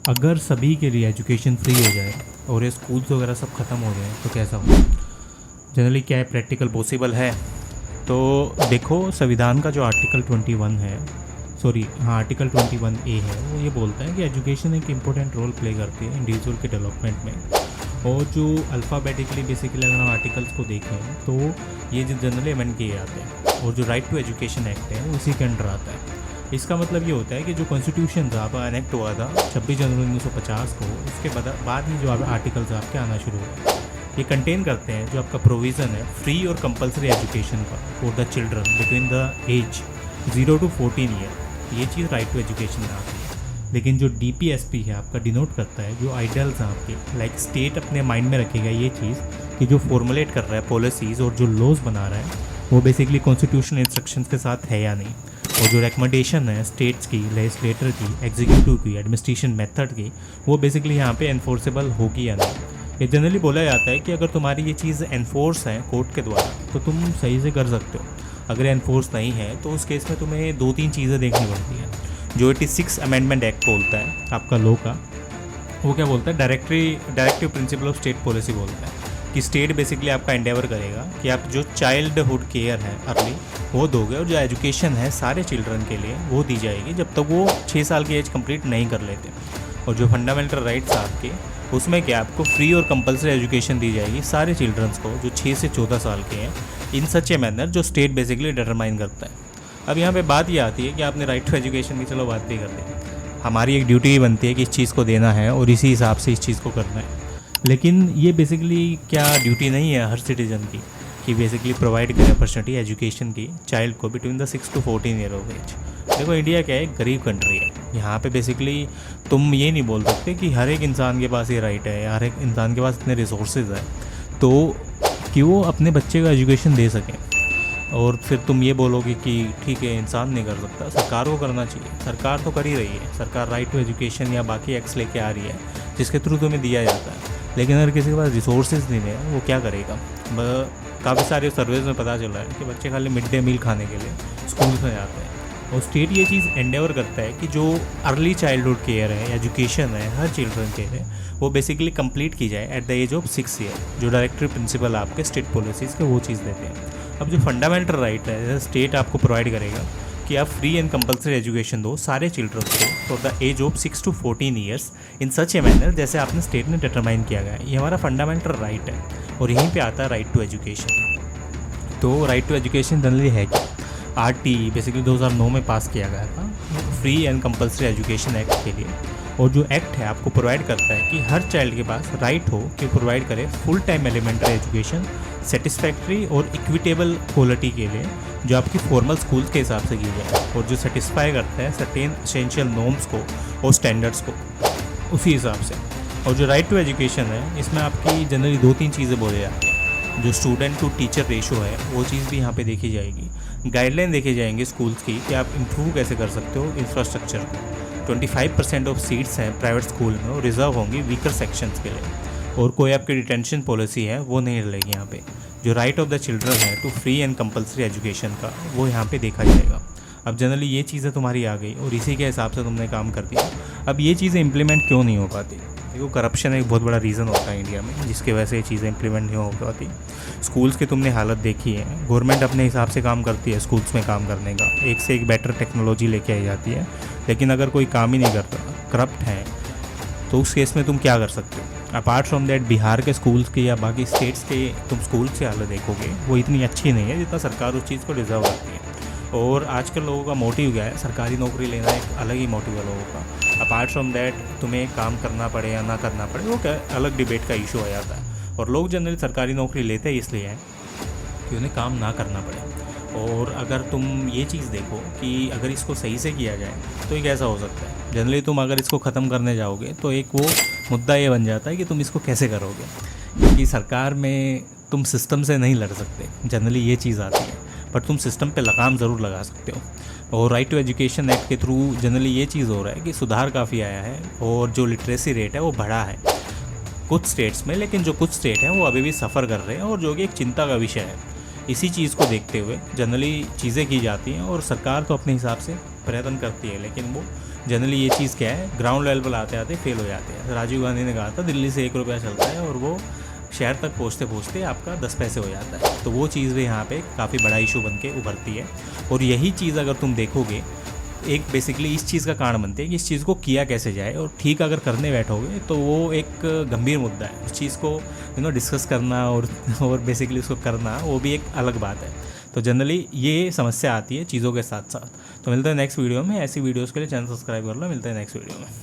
अगर सभी के लिए एजुकेशन फ्री हो जाए और ये स्कूल्स वगैरह सब ख़त्म हो जाए तो कैसा हो? जनरली क्या है, प्रैक्टिकल पॉसिबल है? तो देखो, संविधान का जो आर्टिकल 21 है, सॉरी हाँ आर्टिकल 21A है, वो ये बोलता है कि एजुकेशन एक इम्पोर्टेंट रोल प्ले करती है इंडिविजुअल के डेवलपमेंट में। और जो अल्फ़ाबेटिकली बेसिकली अगर हम आर्टिकल्स को देखें तो ये जो जनरली अमेंड किए जाते हैं, और जो राइट टू एजुकेशन एक्ट है वो इसी के अंडर आता है। इसका मतलब ये होता है कि जो कॉन्स्टिट्यूशन था आपका एनेक्ट हुआ था 26 जनवरी 1950 को, उसके बाद ही जो आर्टिकल्स आपके आना शुरू हुए, ये कंटेन करते हैं जो आपका प्रोविज़न है फ्री और कंपलसरी एजुकेशन का for the children between the age 0 to 14 year. ये चीज़ राइट टू एजुकेशन में आती है। लेकिन जो DPSP है आपका डिनोट करता है जो आइडियल्स हैं आपके, लाइक स्टेट अपने माइंड में रखेगा ये चीज़ कि जो फॉर्मुलेट कर रहा है पॉलिसीज़ और जो लॉज बना रहा है वो बेसिकली कॉन्स्टिट्यूशनल इंस्ट्रक्शंस के साथ है या नहीं। और जो रिकमेंडेशन है स्टेट्स की, लेजिस्लेटर की, एग्जीक्यूटिव की, एडमिनिस्ट्रेशन मेथड की, वो बेसिकली यहाँ पे एनफोर्सेबल होगी या नहीं। ये जनरली बोला जाता है कि अगर तुम्हारी ये चीज़ एनफोर्स है कोर्ट के द्वारा तो तुम सही से कर सकते हो। अगर एनफोर्स नहीं है तो उस केस में तुम्हें 2-3 चीज़ें देखनी पड़ती हैं। जो 86 अमेंडमेंट एक्ट बोलता है आपका लॉ का, वो क्या बोलता है, directive principle of state policy बोलता है कि स्टेट बेसिकली आपका एंडेवर करेगा कि आप जो चाइल्डहुड केयर है अर्ली वो दोगे, और जो एजुकेशन है सारे चिल्ड्रन के लिए वो दी जाएगी जब तक वो 6 साल की एज कंप्लीट नहीं कर लेते। और जो फंडामेंटल राइट्स आपके, उसमें क्या आपको फ्री और कंपलसरी एजुकेशन दी जाएगी सारे चिल्ड्रंस को जो 6 से 14 साल के हैं, इन सच ए मैनर जो स्टेट बेसिकली डिटरमाइन करता है। अब यहाँ पे बात ये आती है कि आपने राइट टू एजुकेशन की चलो बात भी कर दी, हमारी एक ड्यूटी बनती है कि इस चीज़ को देना है और इसी हिसाब से इस चीज़ को करना है। लेकिन ये बेसिकली क्या ड्यूटी नहीं है हर सिटीज़न की कि बेसिकली प्रोवाइड करें अपॉर्चुनिटी एजुकेशन की चाइल्ड को between the 6 to 14 year of age. देखो इंडिया क्या है, एक गरीब कंट्री है। यहाँ पे बेसिकली तुम ये नहीं बोल सकते कि हर एक इंसान के पास ये राइट है, हर एक इंसान के पास इतने रिसोर्सेज है तो कि वो अपने बच्चे का एजुकेशन दे सकें। और फिर तुम ये बोलोगे कि ठीक है इंसान नहीं कर सकता, सरकार को करना चाहिए। सरकार तो कर ही रही है, सरकार राइट टू एजुकेशन या बाकी एक्ट्स लेके आ रही है जिसके थ्रू तुम्हें दिया जाता है। लेकिन अगर किसी के पास रिसोर्सेज नहीं है वो क्या करेगा? काफ़ी सारे सर्वेज में पता चला है कि बच्चे खाली मिड डे मील खाने के लिए स्कूल्स में जाते हैं। और स्टेट ये चीज़ एंडेवर करता है कि जो अर्ली चाइल्डहुड केयर है, एजुकेशन है हर चिल्ड्रन के लिए, वो बेसिकली कंप्लीट की जाए at the age of 6 year. जो डायरेक्टिव प्रिंसिपल आपके स्टेट पॉलिसीज़ के वो चीज़ देते हैं। अब जो फंडामेंटल राइट है जैसे स्टेट आपको प्रोवाइड करेगा कि आप फ्री एंड कंपलसरी एजुकेशन दो सारे चिल्ड्रन को for the age of 6 to 14 years in such a manner जैसे आपने स्टेट ने डिटरमाइन किया गया है। ये हमारा फंडामेंटल राइट है और यहीं पे आता है राइट टू एजुकेशन। तो राइट टू एजुकेशन जनरली है क्या? RT बेसिकली 2009 में पास किया गया था free and compulsory education act के लिए। और जो एक्ट है आपको प्रोवाइड करता है कि हर चाइल्ड के पास राइट हो कि प्रोवाइड करे full time elementary education satisfactory और इक्विटेबल क्वालिटी के लिए, जो आपकी फॉर्मल स्कूल्स के हिसाब से की जाए और जो सेटिस्फाई करता है सर्टेन एसेंशियल नॉर्म्स को और स्टैंडर्ड्स को उसी हिसाब से। और जो राइट टू एजुकेशन है इसमें आपकी जनरली 2-3 चीज़ें बोले जाती हैं। जो स्टूडेंट टू टीचर रेशो है वो चीज़ भी यहाँ पे देखी जाएगी। गाइडलाइन देखे जाएंगे स्कूल्स की कि आप इम्प्रूव कैसे कर सकते हो इंफ्रास्ट्रक्चर को। 25% ऑफ सीट्स हैं प्राइवेट स्कूल में वो रिजर्व होंगी वीकर सेक्शंस के लिए। और कोई आपकी डिटेंशन पॉलिसी है वो नहीं रहेगी यहाँ पे। जो राइट ऑफ द चिल्ड्रन है to free and compulsory education का वो यहाँ पे देखा जाएगा। अब जनरली ये चीज़ें तुम्हारी आ गई और इसी के हिसाब से तुमने काम कर दिया। अब ये चीज़ें इंप्लीमेंट क्यों नहीं हो पाती? देखो करप्शन एक बहुत बड़ा रीज़न होता है इंडिया में जिसकी वजह से ये चीज़ें इंप्लीमेंट नहीं हो पाती। स्कूल्स की तुमने हालत देखी है, गवर्नमेंट अपने हिसाब से काम करती है स्कूल्स में काम करने का, एक से एक बेटर टेक्नोलॉजी लेके आई जाती है। लेकिन अगर कोई काम ही नहीं करता, करप्ट है, तो उस केस में तुम क्या कर सकते हो? अपार्ट फ्रॉम दैट बिहार के स्कूल्स के या बाकी स्टेट्स के तुम स्कूल्स की हालत देखोगे वो इतनी अच्छी नहीं है जितना सरकार उस चीज़ को डिज़र्व करती है। और आजकल लोगों का मोटिव क्या है? सरकारी नौकरी लेना एक अलग ही मोटिव है लोगों का। अपार्ट फ्रॉम दैट तुम्हें काम करना पड़े या ना करना पड़े वो क्या अलग डिबेट का इशू आ जाता है। और लोग जनरली सरकारी नौकरी लेते हैं इसलिए हैं कि उन्हें काम ना करना पड़े। और अगर तुम ये चीज़ देखो कि अगर इसको सही से किया जाए तो ये कैसा हो सकता है? जनरली तुम अगर इसको ख़त्म करने जाओगे तो एक वो मुद्दा ये बन जाता है कि तुम इसको कैसे करोगे, क्योंकि सरकार में तुम सिस्टम से नहीं लड़ सकते, जनरली ये चीज़ आती है। पर तुम सिस्टम पे लगाम ज़रूर लगा सकते हो। और राइट टू एजुकेशन एक्ट के थ्रू जनरली ये चीज़ हो रहा है कि सुधार काफ़ी आया है और जो लिटरेसी रेट है वो बढ़ा है कुछ स्टेट्स में। लेकिन जो कुछ स्टेट हैं वो अभी भी सफ़र कर रहे हैं और जो कि एक चिंता का विषय है। इसी चीज़ को देखते हुए जनरली चीज़ें की जाती हैं और सरकार तो अपने हिसाब से प्रयत्न करती है, लेकिन वो जनरली ये चीज़ क्या है, ग्राउंड लेवल पर आते आते फेल हो जाते हैं। राजीव गांधी ने कहा था दिल्ली से 1 रुपया चलता है और वो शहर तक पहुँचते पहुँचते आपका 10 पैसे हो जाता है। तो वो चीज़ भी यहाँ पे काफ़ी बड़ा इशू बन के उभरती है। और यही चीज़ अगर तुम देखोगे, एक बेसिकली इस चीज़ का कारण बनती है कि इस चीज़ को किया कैसे जाए, और ठीक अगर करने बैठोगे तो वो एक गंभीर मुद्दा है। उस चीज़ को डिस्कस करना और बेसिकली उसको करना, वो भी एक अलग बात है। तो जनरली ये समस्या आती है चीज़ों के साथ साथ। तो मिलते हैं नेक्स्ट वीडियो में। ऐसी वीडियोज़ के लिए चैनल सब्सक्राइब कर लो। मिलते हैं नेक्स्ट वीडियो में।